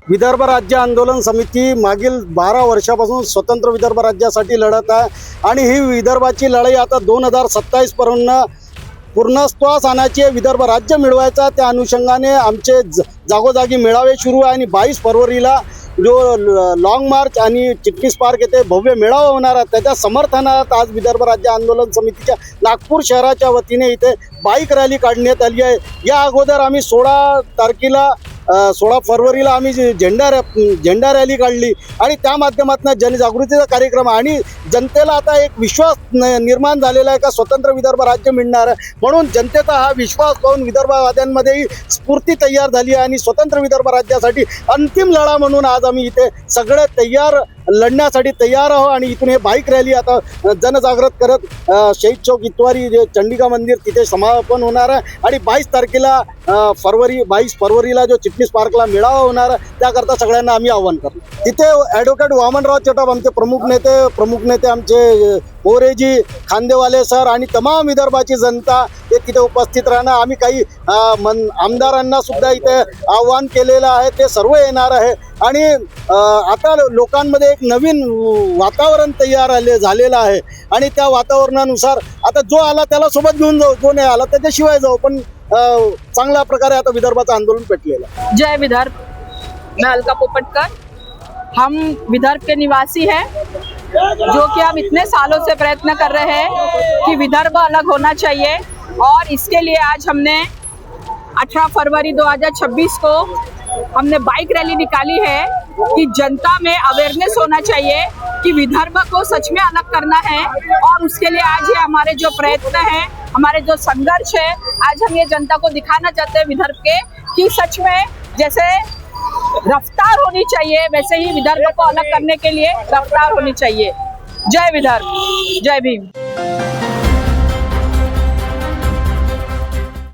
विदर्भ राज्य आंदोलन समिती मागील 12 वर्षापासून स्वतंत्र विदर्भ राज्यासाठी लढत आहे आणि ही विदर्भाची लढाई आता 2027 पर्यंत पूर्णत्वास आणायची आहे. विदर्भ राज्य मिळवायचा, त्या अनुषंगाने आमचे जागोजागी मेळावे सुरू आहे आणि 22 फरवरीला जो लॉंग मार्च आणि चिटणीस पार्क येथे भव्य मेळावा होणार आहे. त्याच्या समर्थनार्थ आज विदर्भ राज्य आंदोलन समितीच्या नागपूर शहराच्या वतीने इथे बाईक रॅली काढण्यात आली आहे. या अगोदर आम्ही 16 फरवरीला आम्ही झेंडा रॅली काढली आणि त्या माध्यमातून जनजागृतीचा कार्यक्रम आणि जनतेला आता एक विश्वास निर्माण झालेला आहे का स्वतंत्र विदर्भ राज्य मिळणार आहे. म्हणून जनतेचा हा विश्वास पाहून विदर्भवाद्यांमध्येही स्फूर्ती तयार झाली आहे आणि स्वतंत्र विदर्भ राज्यासाठी अंतिम लढा म्हणून आज आम्ही इथे सगळे तयार लढण्यासाठी तयार आहोत आणि इथून हे बाईक रॅली आता जनजागृत करत शहीद चौक इतवारी जे चंडिका मंदिर तिथे समापन होणार आहे आणि 22 फरवरीला जो चिटणीस पार्कला मेळावा होणार आहे त्याकरता सगळ्यांना आम्ही आव्हान करतो. तिथे ॲडव्होकेट वामनराव चटप आमचे प्रमुख नेते आमचे पोरेजी खांदेवाले सर आणि तमाम विदर्भाची जनता हे तिथे उपस्थित राहणार. आम्ही काही आमदारांना सुद्धा इथे आव्हान केलेलं आहे, ते सर्व येणार आहे आणि आता लोकांमध्ये एक नवीन वातावरण तयार झालेलं आहे आणि त्या वातावरणानुसार आता जो आला त्याला सोबत घेऊन जाऊ, जो नाही आला त्याच्याशिवाय जाऊ, पण चांगल्या प्रकारे आता विदर्भाचं आंदोलन पेटलेलं आहे. जय विदर्भ, मैं अलका पोपटकर। हम विदर्भ के निवासी हैं, जो कि हम इतने सालों से प्रयत्न कर रहे हैं कि विदर्भ अलग होना चाहिए और इसके लिए आज हमने 18 फरवरी 2026 को हमने बाइक रैली निकाली है कि जनता में अवेयरनेस होना चाहिए कि विदर्भ को सच में अलग करना है और उसके लिए आज ये हमारे जो प्रयत्न हैं, हमारे जो संघर्ष है, आज हम ये जनता को दिखाना चाहते हैं विदर्भ के कि सच में जैसे रफ्तार होनी चाहिए वैसे ही विदर्भ को अलग करने के लिए रफ्तार होनी चाहिए। जय विदर्भ, जय भीम।